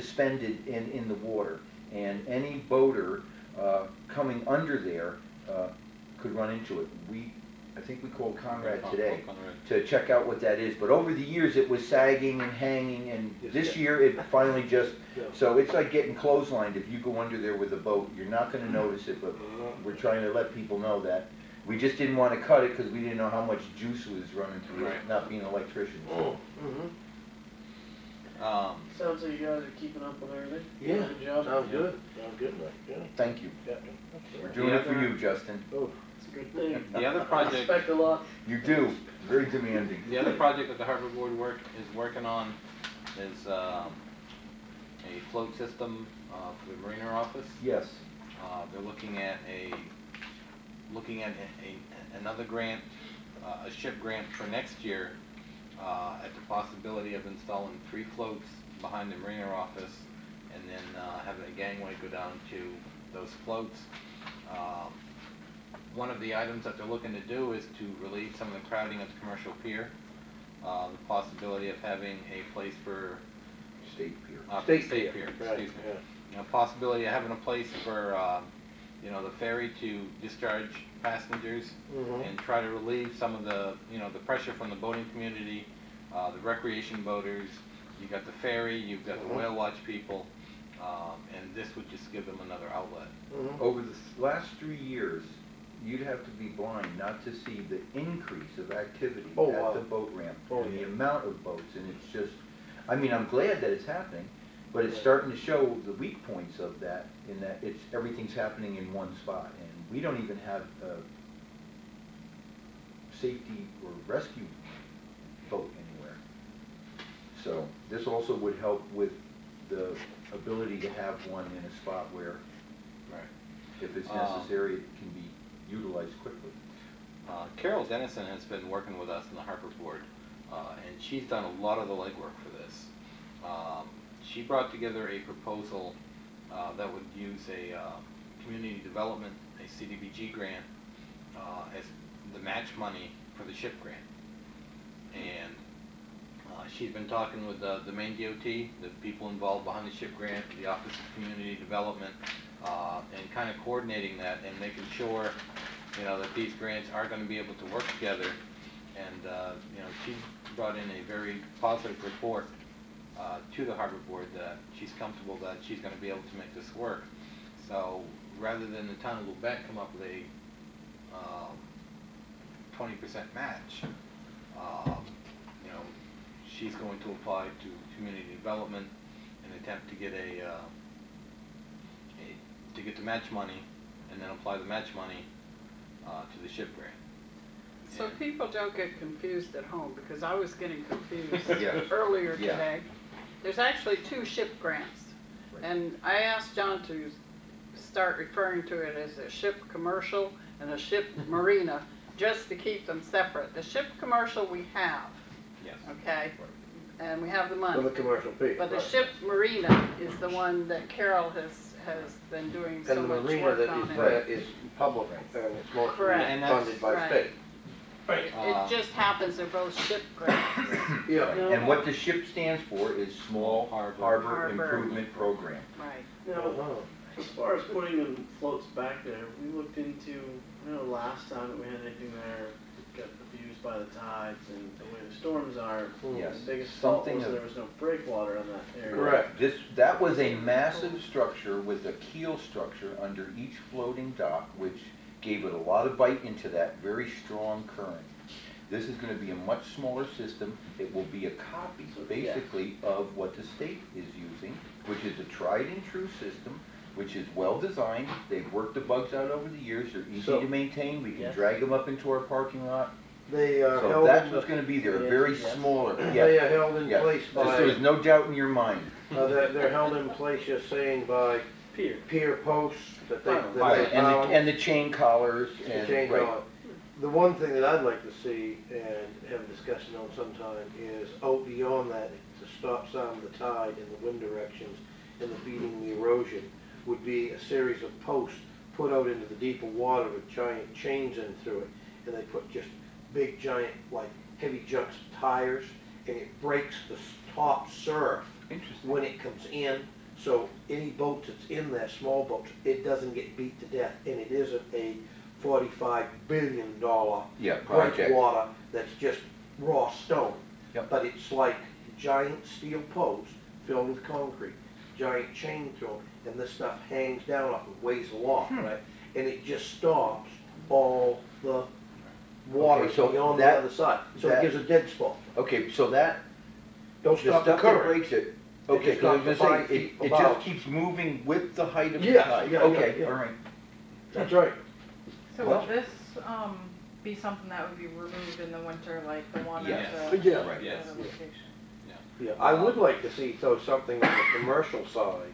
suspended in the water, and any boater coming under there could run into it. I think we called Conrad today to check out what that is. But over the years, it was sagging and hanging, and this year it finally just, so it's like getting clotheslined. If you go under there with a boat, you're not going to notice it, but we're trying to let people know that. We just didn't want to cut it because we didn't know how much juice was running through it, not being electricians. Sounds like you guys are keeping up with everything. Yeah, good job. Sounds good, Mike. Yeah. Thank you. We're doing it for you, Justin. Oh. It's a good thing. The other project, I expect a lot. You do. Very demanding. the other project that the Harbor Board is working on is a float system for the marina office. Yes. They're looking at another grant, a ship grant for next year, at the possibility of installing 3 floats behind the marina office, and then having a gangway go down to those floats. One of the items that they're looking to do is to relieve some of the crowding at the commercial pier. The possibility of having a place for State pier. State pier. Excuse me. You know, possibility of having a place for you know, the ferry to discharge passengers and try to relieve some of the, you know, the pressure from the boating community, the recreation boaters. You got the ferry, you've got the whale watch people, and this would just give them another outlet. Over the last 3 years, you'd have to be blind not to see the increase of activity at the boat ramp and the amount of boats, and it's just, I mean, I'm glad that it's happening, but it's starting to show the weak points of that, in that everything's happening in one spot, and we don't even have a safety or rescue boat anywhere. So this also would help with the ability to have one in a spot where, if it's necessary, it can be utilized quickly. Carol Dennison has been working with us in the Harbor Board, and she's done a lot of the legwork for this. She brought together a proposal that would use a community development, a CDBG grant, as the match money for the ship grant. And she's been talking with the Maine DOT, the people involved behind the ship grant, the Office of Community Development, and kind of coordinating that and making sure, you know, that these grants are going to be able to work together. And you know, she brought in a very positive report to the Harbor Board that she's comfortable that she's going to be able to make this work. So rather than the town of Lubec come up with a 20% match, you know, she's going to apply to community development and attempt to get to get the match money, and then apply the match money to the ship grant. So and people don't get confused at home, because I was getting confused Yes. earlier today. There's actually 2 ship grants, and I asked John to start referring to it as a ship commercial and a ship marina, just to keep them separate. The ship commercial we have, okay, and we have the money. For the commercial piece. But the ship marina is the one that Carol has been doing so much work on. And the marina is public, and it's mostly funded by state. It just happens they're both ship grants. And what the SHIP stands for is Small Harbor Improvement Program. Right. Now, as far as putting in floats back there, we looked into, I know last time that we had anything there, it got abused by the tides and the way the storms are. Yes. The biggest fault was there was no breakwater on that area. Correct. That was a massive structure with a keel structure under each floating dock, which gave it a lot of bite into that very strong current. This is going to be a much smaller system. It will be a copy, basically, of what the state is using, which is a tried and true system, which is well designed. They've worked the bugs out over the years. They're easy to maintain. We can drag them up into our parking lot. They are So held that's what's going to be there, a very smaller. They are held in place by... So there's no doubt in your mind. They're held in place, you're saying, by pier posts that they... And the chain collars. And, The one thing that I'd like to see and have a discussion on sometime is out beyond that, to stop some of the tide in the wind directions and the beating the erosion, would be a series of posts put out into the deeper water with giant chains in through it, and they put just big giant, like heavy junk tires, and it breaks the top surf Interesting. when it comes in, so any boat that's in there, small boats, it doesn't get beat to death, and it isn't a $45 billion Yeah, project. breakwater that's just raw stone. Yep. But it's like giant steel posts filled with concrete, giant chain thrown, and this stuff hangs down off and weighs a lot, right? And it just stops all the water Okay, so beyond that- the other side. So that- it gives a dead spot. Okay, so that, Don't the stop the stuff that current. breaks it, okay, just because I was stops gonna the say, 5 it, feet it above. just keeps moving with the height of the Yes, tide. yeah, Okay, yeah. all right. That's right. So Well- would this, be something that would be removed in the winter, like the one Yes. at the? Yeah. Right. Yes. the location? Yeah, I would like to see, though, something on the commercial side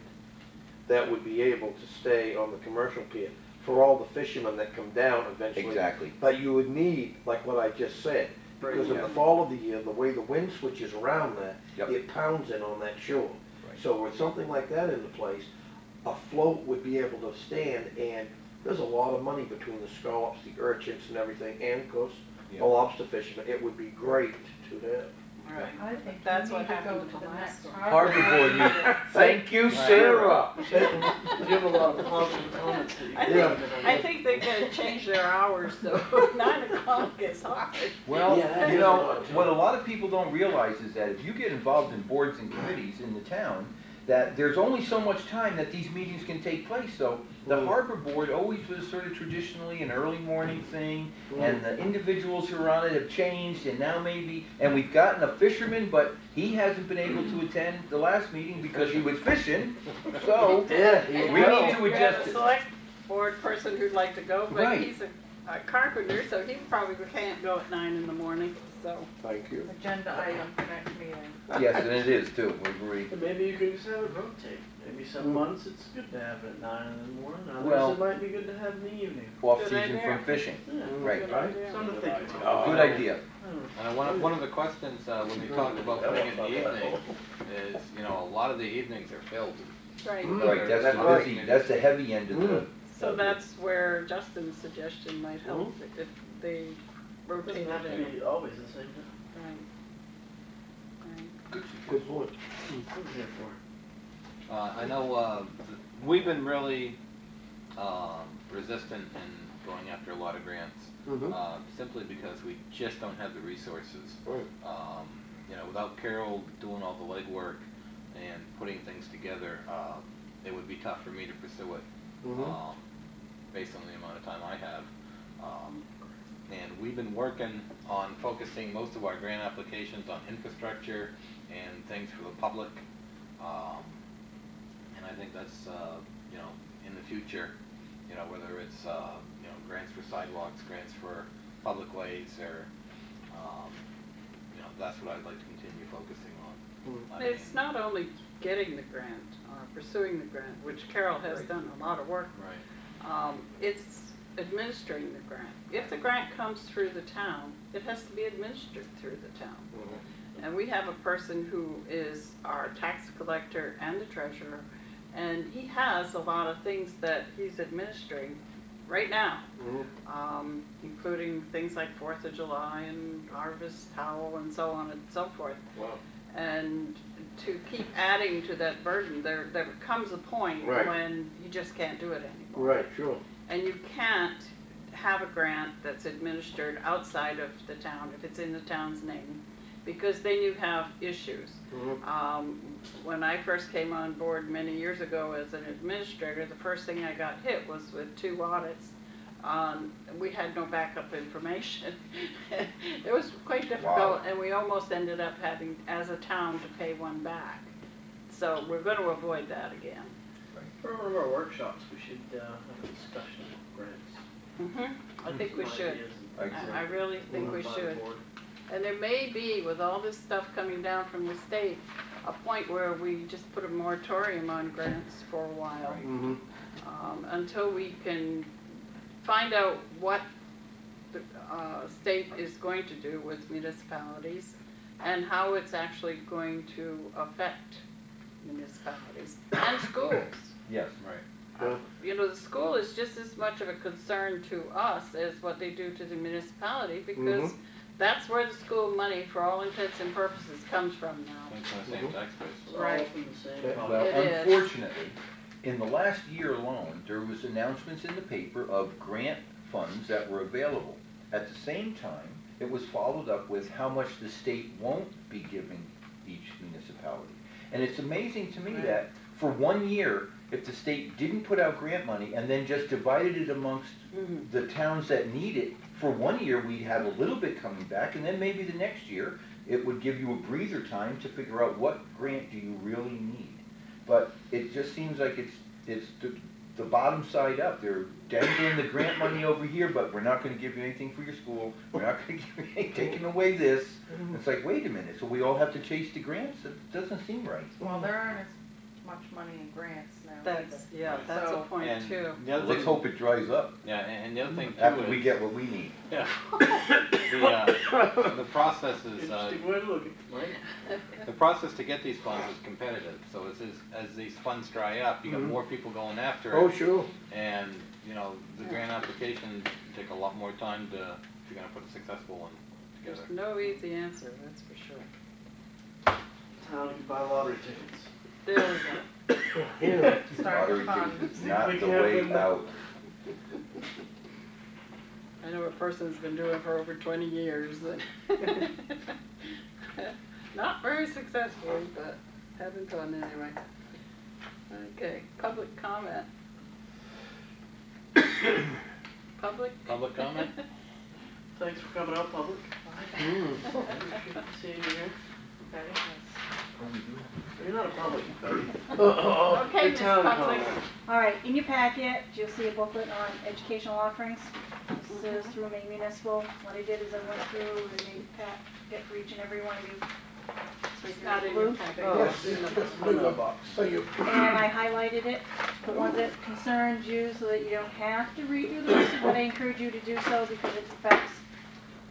that would be able to stay on the commercial pier for all the fishermen that come down eventually. Exactly. But you would need, like what I just said, because in Yeah. the fall of the year, the way the wind switches around there, Yep. it pounds in on that shore. Right. So with something like that into place, a float would be able to stand, and there's a lot of money between the scallops, the urchins and everything, and of course, Yeah. the lobster fishermen. It would be great to have. Right. I think That's we what need to go happened to to the the next last one. Harbor board meeting. Thank you, Sarah. You have a lot of positive comments that you I can think, I think they're gonna change their hours, though. 9 o'clock is hard. Well, Yeah, that you is know, a lot, too. what a lot of people don't realize is that if you get involved in boards and committees in the town, that there's only so much time that these meetings can take place. So the Mm. harbor board always was sort of traditionally an early morning thing, and the individuals who are on it have changed, and now maybe, and we've gotten a fisherman, but he hasn't been able to attend the last meeting because he was fishing, so Yeah, we need to We have adjust a it. select board person who'd like to go, but Right. he's a carpenter, so he probably can't go at 9 in the morning, so. Thank you. Agenda item for next meeting. Yes, and it is too, we agree. And maybe you could just have it rotate. Maybe some months it's good to have it at 9 in the morning, Well- others it might be good to have in the evening. Off-season idea. from fishing, Yeah, right. Good right? idea. Something to think about. Good idea. One of the questions, when we talked about putting it in the evening, is, you know, a lot of the evenings are filled. Right. Right, that's the Right. busy, that's the heavy end of the, So that's where Justin's suggestion might help, if they It rotate doesn't have it to in. be always the same thing. Right. Right. Good point. What was it for? I know, we've been really, resistant in going after a lot of grants, simply because we just don't have the resources. Right. You know, without Carol doing all the legwork and putting things together, it would be tough for me to pursue it, based on the amount of time I have. And we've been working on focusing most of our grant applications on infrastructure and things for the public. And I think that's, you know, in the future, you know, whether it's, you know, grants for sidewalks, grants for public ways, or, you know, that's what I'd like to continue focusing on. It's not only getting the grant or pursuing the grant, which Carol has done a lot of work. Right. It's administering the grant. If the grant comes through the town, it has to be administered through the town. And we have a person who is our tax collector and the treasurer, and he has a lot of things that he's administering right now, including things like 4th of July and Harvest Howl and so on and so forth. Wow. And to keep adding to that burden, there comes a point Right. when you just can't do it anymore. Right, sure. And you can't have a grant that's administered outside of the town, if it's in the town's name, because then you have issues. When I first came on board many years ago as an administrator, the first thing I got hit was with 2 audits. We had no backup information. It was quite difficult, Wow. and we almost ended up having, as a town, to pay one back. So we're going to avoid that again. For one of our workshops, we should have a discussion of grants. I think we Some should. ideas and I really think we run by the should. board. And there may be, with all this stuff coming down from the state, a point where we just put a moratorium on grants for a while. Until we can find out what the state is going to do with municipalities and how it's actually going to affect municipalities and schools. yes. Right. You know, the school is just as much of a concern to us as what they do to the municipality, because that's where the school money, for all intents and purposes, comes from now. Comes from the same tax base. It's all Right. from the same Okay. pot. Well, It is. unfortunately, in the last year alone, there was announcements in the paper of grant funds that were available. At the same time, it was followed up with how much the state won't be giving each municipality. And it's amazing to me Right. that for 1 year, if the state didn't put out grant money and then just divided it amongst Mhm. the towns that need it, for 1 year, we'd have a little bit coming back, and then maybe the next year, it would give you a breather time to figure out what grant do you really need. But it just seems like it's the bottom side up. They're dangling the grant money over here, but we're not gonna give you anything for your school, we're not gonna give you anything, taking away this. It's like, wait a minute, so we all have to chase the grants? It doesn't seem right. Well, there aren't as much money in grants now. That's, either. yeah, that's a So- point And too. the other Let's thing, hope it dries up yeah, and the other thing too after we is, get what we need. yeah, the process is, Interesting way to look at it, Mike. the process to get these funds is competitive, so as these funds dry up, you got more people going after it. Oh, sure. And, you know, the grant application take a lot more time to, if you're gonna put a successful one There's together. no easy answer, that's for sure. Town can buy lottery tickets. There we go. Yeah. Start Lottery a fund. tickets, not We the can have way them- out. I know a person's been doing it for over 20 years. and Not very successfully, but having fun anyway. Okay, public comment. Public? Public comment? Thanks for coming out, public. Mm. Seeing you here. Oh, we do have- You're not a public, Betty. Okay, Good Miss town Public. comment. All right, in your packet, you'll see a booklet on educational offerings. This is through Maine Municipal. What I did is I went through and made a packet for each and every one of you. So It's if not you're in your blue, packet. Oh, It's in the Leave the box. Thank you. and I highlighted it, the ones that concerns you, so that you don't have to read through the rest, but I encourage you to do so because it affects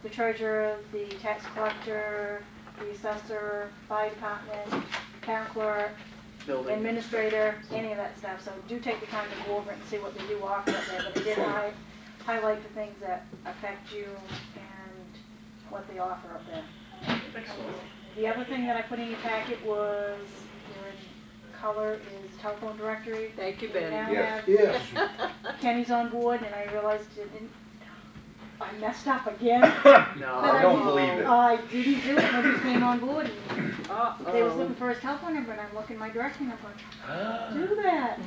the treasurer, the tax collector, the assessor, fire department, town clerk, Building. administrator, any of that stuff. So do take the time to go over it and see what they do offer up there. But I did highlight the things that affect you and what they offer up there. The other thing that I put in your packet was, here in color, is telephone directory. Thank you, We Betty. now Yes. have Yes. Kenny's on board, and I realized I messed up again. No. I don't believe it. I didn't do it when he came on board. And they was Uh-oh. looking for his telephone number, and I'm looking my direction. I'm going, do that.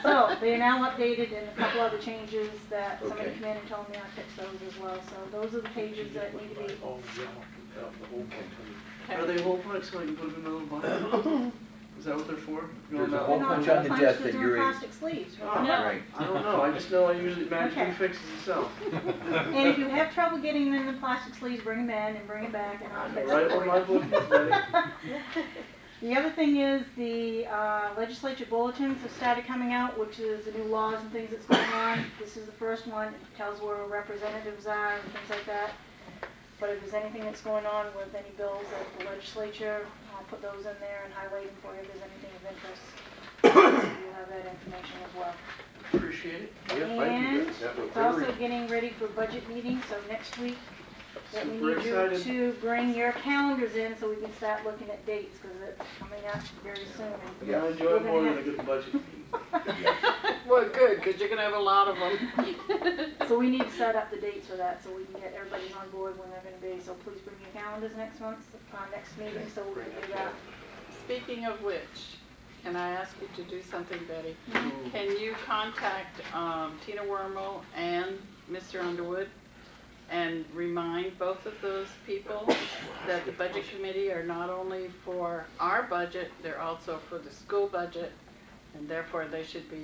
So they are now updated, and a couple other changes that somebody Okay. came in and told me I fixed those as well. So those are the pages that need to be. Are they hole punch so I can put them in a little bottle? Is that what they're for? You There's a know, hole They're punch not on the punched, desk they're that in you're in. plastic sleeves. Oh, Right. I don't know. I just know I usually magically Okay. fixes itself. And if you have trouble getting them in the plastic sleeves, bring them in and bring them back, and I'll fix it Right for where my you. book is, Betty. The other thing is the legislature bulletins have started coming out, which is the new laws and things that's going on. This is the first one. It tells where our representatives are and things like that. But if there's anything that's going on with any bills at the legislature, I'll put those in there and highlight them for you if there's anything of interest. You'll have that information as well. Appreciate it. Yeah, thank you. And That was it's also very- getting ready for budget meetings, so next week that we Super need you excited. to bring your calendars in so we can start looking at dates, because it's coming up very soon. Yeah. I enjoy it more than a good budget meeting. Well, good, because you're gonna have a lot of them. So we need to set up the dates for that, so we can get everybody on board when they're gonna be, so please bring your calendars next month, next meeting, so we can do that. Speaking of which, can I ask you to do something, Betty? Ooh. Can you contact Tina Wormel and Mr. Underwood and remind both of those people that the budget committee are not only for our budget, they're also for the school budget, and therefore they should be